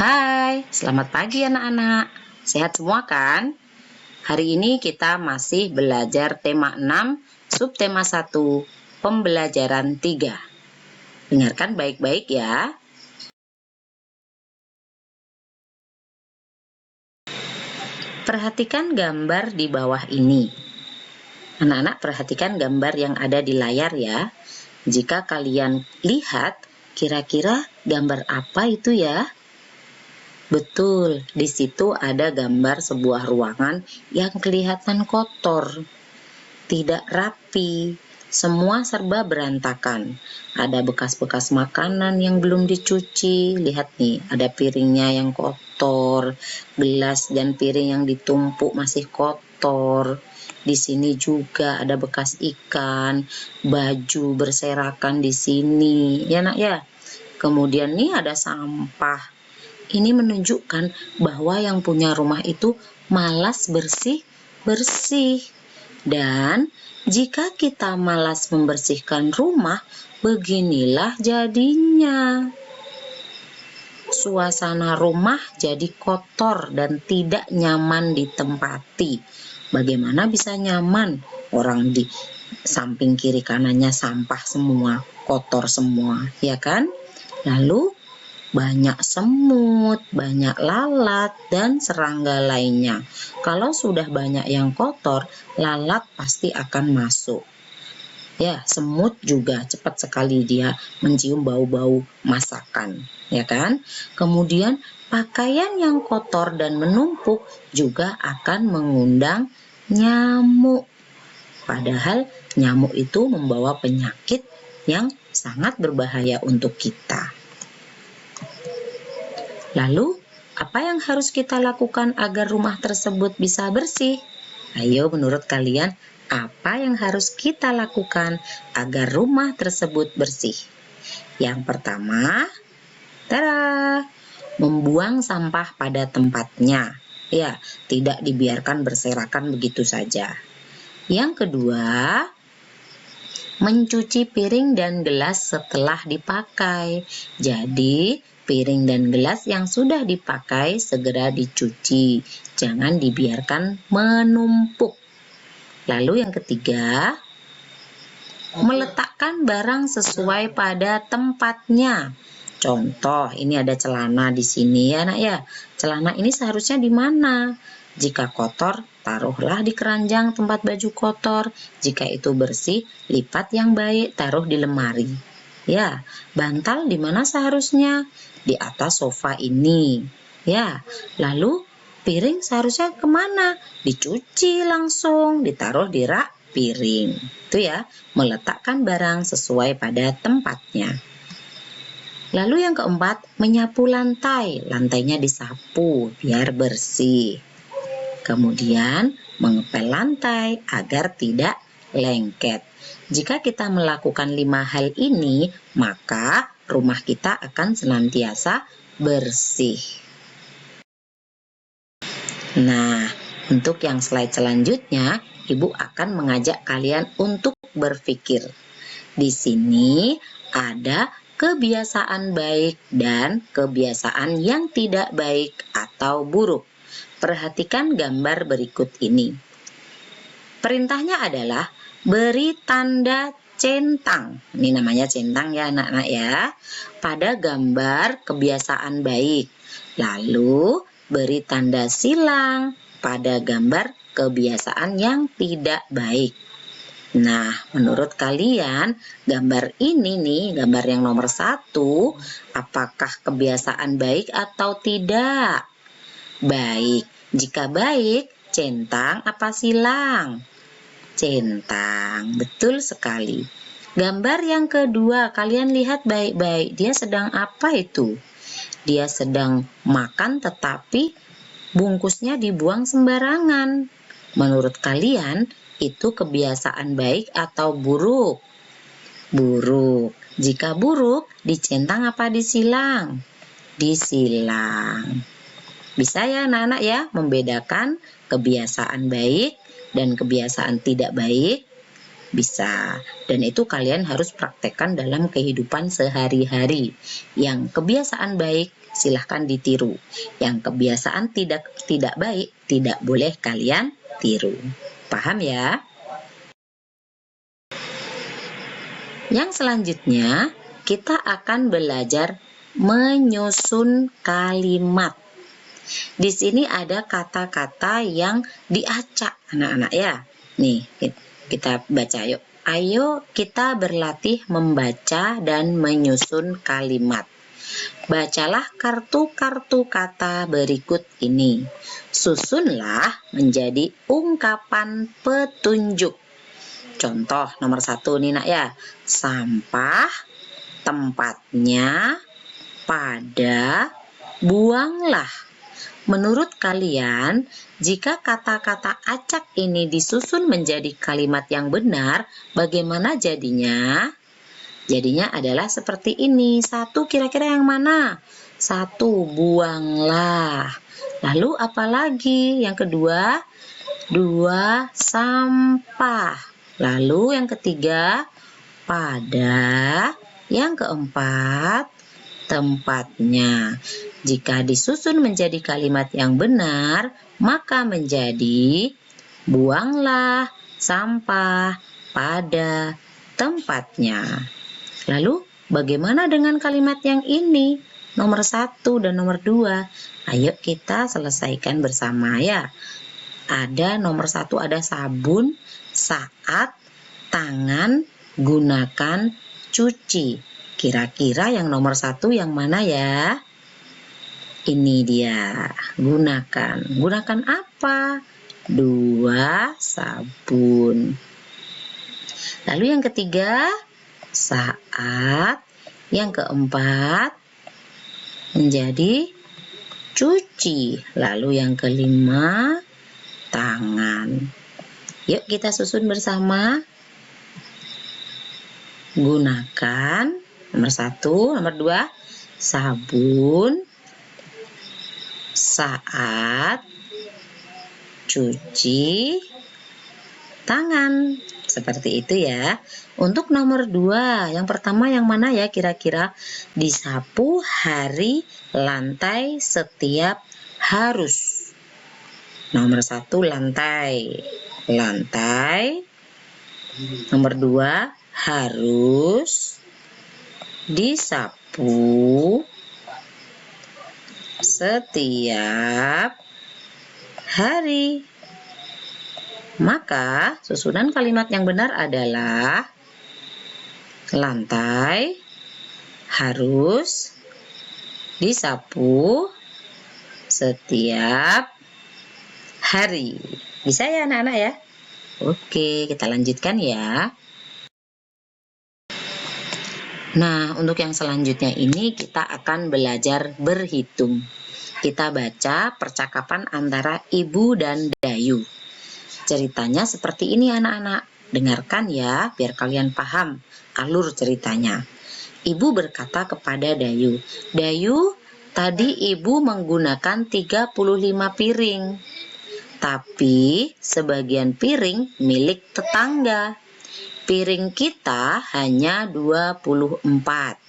Hai, selamat pagi anak-anak. Sehat semua kan? Hari ini kita masih belajar tema 6, subtema 1, pembelajaran 3. Dengarkan baik-baik ya. Perhatikan gambar di bawah ini. Anak-anak perhatikan gambar yang ada di layar ya. Jika kalian lihat, kira-kira gambar apa itu ya? Betul, di situ ada gambar sebuah ruangan yang kelihatan kotor, tidak rapi, semua serba berantakan. Ada bekas-bekas makanan yang belum dicuci. Lihat nih, ada piringnya yang kotor, gelas dan piring yang ditumpuk masih kotor. Di sini juga ada bekas ikan, baju berserakan di sini, ya nak ya. Kemudian nih ada sampah. Ini menunjukkan bahwa yang punya rumah itu malas bersih-bersih. Dan jika kita malas membersihkan rumah, beginilah jadinya. Suasana rumah jadi kotor dan tidak nyaman ditempati. Bagaimana bisa nyaman? Orang di samping kiri kanannya sampah semua, kotor semua, ya kan? Lalu banyak semut, banyak lalat, dan serangga lainnya. Kalau sudah banyak yang kotor, lalat pasti akan masuk. Ya, semut juga cepat sekali dia mencium bau-bau masakan, ya kan? Kemudian pakaian yang kotor dan menumpuk juga akan mengundang nyamuk. Padahal nyamuk itu membawa penyakit yang sangat berbahaya untuk kita. Lalu, apa yang harus kita lakukan agar rumah tersebut bisa bersih? Ayo, menurut kalian, apa yang harus kita lakukan agar rumah tersebut bersih? Yang pertama, membuang sampah pada tempatnya. Ya, tidak dibiarkan berserakan begitu saja. Yang kedua, mencuci piring dan gelas setelah dipakai. Jadi, piring dan gelas yang sudah dipakai segera dicuci. Jangan dibiarkan menumpuk. Lalu yang ketiga, meletakkan barang sesuai pada tempatnya. Contoh, ini ada celana di sini ya nak ya. Celana ini seharusnya di mana? Jika kotor, taruhlah di keranjang tempat baju kotor. Jika itu bersih, lipat yang baik, taruh di lemari. Ya, bantal di mana seharusnya? Di atas sofa ini. Ya, lalu piring seharusnya kemana? Dicuci langsung, ditaruh di rak piring. Itu ya, meletakkan barang sesuai pada tempatnya. Lalu yang keempat, menyapu lantai. Lantainya disapu biar bersih. Kemudian mengepel lantai agar tidak lengket. Jika kita melakukan 5 hal ini, maka rumah kita akan senantiasa bersih. Nah, untuk yang slide selanjutnya, Ibu akan mengajak kalian untuk berpikir. Di sini ada kebiasaan baik dan kebiasaan yang tidak baik atau buruk. Perhatikan gambar berikut ini. Perintahnya adalah beri tanda centang. Ini namanya centang ya anak-anak ya. Pada gambar kebiasaan baik. Lalu beri tanda silang pada gambar kebiasaan yang tidak baik. Nah, menurut kalian gambar ini nih, gambar yang nomor 1, apakah kebiasaan baik atau tidak? Baik. Jika baik, centang apa silang? Centang, betul sekali. Gambar yang kedua, kalian lihat baik-baik. Dia sedang apa itu? Dia sedang makan tetapi bungkusnya dibuang sembarangan. Menurut kalian, itu kebiasaan baik atau buruk? Buruk. Jika buruk, dicentang apa disilang? Disilang. Bisa ya anak-anak ya membedakan kebiasaan baik dan kebiasaan tidak baik? Bisa. Dan itu kalian harus praktekkan dalam kehidupan sehari-hari. Yang kebiasaan baik silahkan ditiru. Yang kebiasaan tidak baik tidak boleh kalian tiru. Paham ya? Yang selanjutnya, kita akan belajar menyusun kalimat. Di sini ada kata-kata yang diacak, anak-anak ya. Nih, kita baca yuk. Ayo kita berlatih membaca dan menyusun kalimat. Bacalah kartu-kartu kata berikut ini. Susunlah menjadi ungkapan petunjuk. Contoh nomor 1 nih nak ya. Sampah, tempatnya, pada, buanglah. Menurut kalian, jika kata-kata acak ini disusun menjadi kalimat yang benar, bagaimana jadinya? Jadinya adalah seperti ini. 1 kira-kira yang mana? 1, buanglah. Lalu apa lagi? Yang kedua? 2, sampah. Lalu yang ketiga? Pada. Yang keempat? Tempatnya. Jika disusun menjadi kalimat yang benar, maka menjadi buanglah sampah pada tempatnya. Lalu bagaimana dengan kalimat yang ini? Nomor 1 dan nomor 2. Ayo kita selesaikan bersama ya. Ada nomor 1 ada sabun, saat, tangan, gunakan, cuci. Kira-kira yang nomor 1 yang mana ya? Ini dia, gunakan. Gunakan apa? 2, sabun. Lalu yang ketiga, saat. Yang keempat, menjadi cuci. Lalu yang kelima, tangan. Yuk kita susun bersama. Gunakan. Nomor 1, nomor 2, sabun, saat, cuci, tangan. Seperti itu ya. Untuk nomor 2, yang pertama yang mana ya kira-kira? Disapu hari, lantai setiap harus. Nomor 1 lantai. Lantai. Nomor 2 harus disapu setiap hari. Maka susunan kalimat yang benar adalah lantai harus disapu setiap hari. Bisa ya anak-anak ya? Oke, kita lanjutkan ya. Nah, untuk yang selanjutnya ini kita akan belajar berhitung. Kita baca percakapan antara Ibu dan Dayu. Ceritanya seperti ini anak-anak. Dengarkan ya, biar kalian paham alur ceritanya. Ibu berkata kepada Dayu, "Dayu, tadi ibu menggunakan 35 piring. Tapi sebagian piring milik tetangga. Piring kita hanya 24.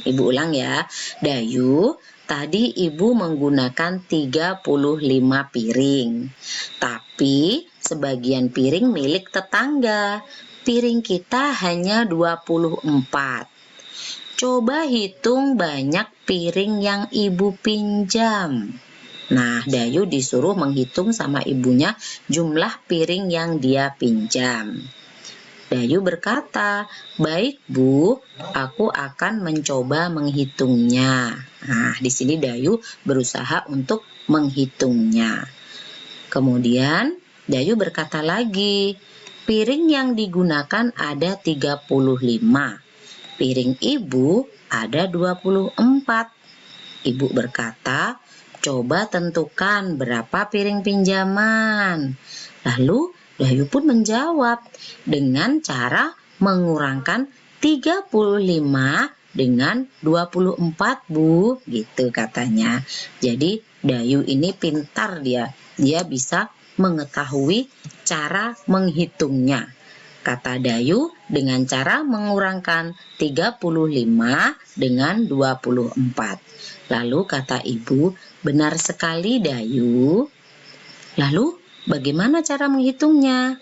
Ibu ulang ya. Dayu, tadi ibu menggunakan 35 piring. Tapi sebagian piring milik tetangga. Piring kita hanya 24. Coba hitung banyak piring yang ibu pinjam." Nah, Dayu disuruh menghitung sama ibunya jumlah piring yang dia pinjam. Dayu berkata, "Baik Bu, aku akan mencoba menghitungnya." Nah, di sini Dayu berusaha untuk menghitungnya. Kemudian Dayu berkata lagi, "Piring yang digunakan ada 35. Piring ibu ada 24. Ibu berkata, "Coba tentukan berapa piring pinjaman." Lalu Dayu pun menjawab dengan cara mengurangkan 35 dengan 24 Bu, gitu katanya. Jadi Dayu ini pintar dia bisa mengetahui cara menghitungnya. Kata Dayu dengan cara mengurangkan 35 dengan 24. Lalu kata ibu, benar sekali Dayu. Lalu bagaimana cara menghitungnya?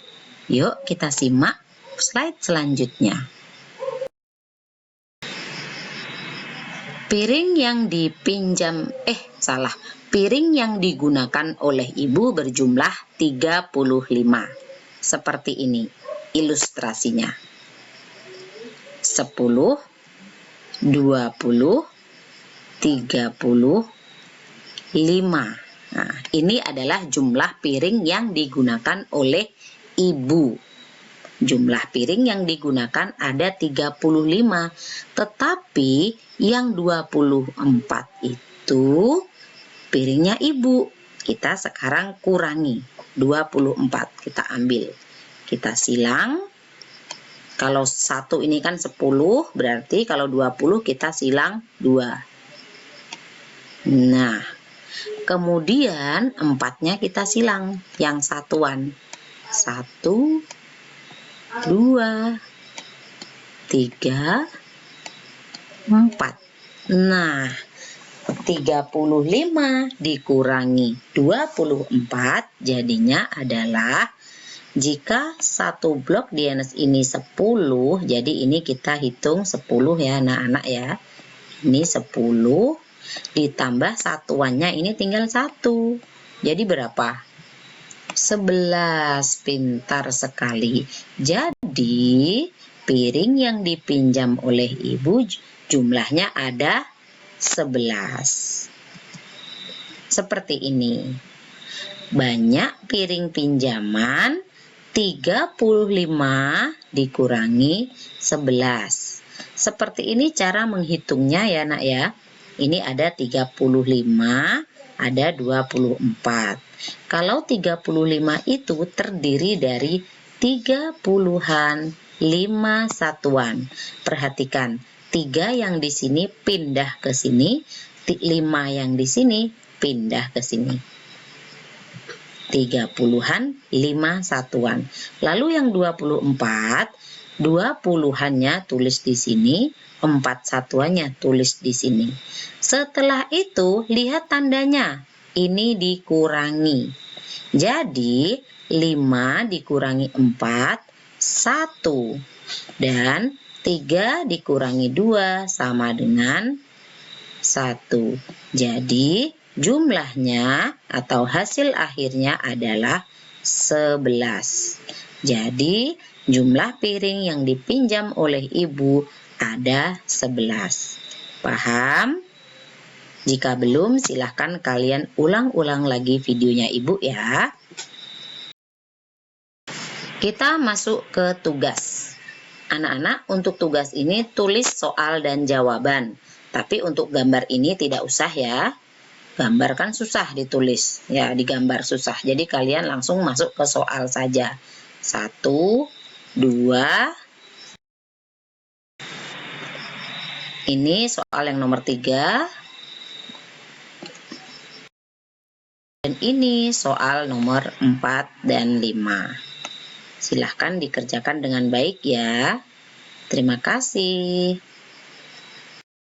Yuk kita simak slide selanjutnya. Piring yang digunakan oleh ibu berjumlah 35. Seperti ini ilustrasinya. 10, 20, 35. Nah, ini adalah jumlah piring yang digunakan oleh ibu. Jumlah piring yang digunakan ada 35, tetapi yang 24 itu piringnya ibu. Kita sekarang kurangi 24, kita ambil. Kita silang. Kalau 1 ini kan 10, berarti kalau 20 kita silang 2. Nah, kemudian 4-nya kita silang yang satuan. 1, 2, 3, 4. Nah, 35 dikurangi 24 jadinya adalah, jika satu blok DNS ini 10, jadi ini kita hitung 10 ya anak-anak ya. Ini 10 ditambah satuannya ini tinggal 1. Jadi berapa? 11. Pintar sekali. Jadi piring yang dipinjam oleh ibu jumlahnya ada 11. Seperti ini. Banyak piring pinjaman 35 dikurangi 11. Seperti ini cara menghitungnya ya nak ya. Ini ada 35, ada 24. Kalau 35 itu terdiri dari 30-an 5 satuan. Perhatikan, 3 yang di sini pindah ke sini, 5 yang di sini pindah ke sini. 30-an 5 satuan. Lalu yang 24, 20-annya tulis di sini, 4 satuannya tulis di sini. Setelah itu lihat tandanya. Ini dikurangi. Jadi 5 dikurangi 4, 1. Dan 3 dikurangi 2 sama dengan 1. Jadi jumlahnya atau hasil akhirnya adalah 11. Jadi jumlah piring yang dipinjam oleh ibu ada 11. Paham? Jika belum, silahkan kalian ulang-ulang lagi videonya ibu ya. Kita masuk ke tugas. Anak-anak, untuk tugas ini tulis soal dan jawaban. Tapi untuk gambar ini tidak usah ya. Gambar kan susah ditulis. Ya, digambar susah. Jadi kalian langsung masuk ke soal saja. 1, 2. Ini soal yang nomor 3. Dan ini soal nomor 4 dan 5. Silahkan dikerjakan dengan baik ya. Terima kasih.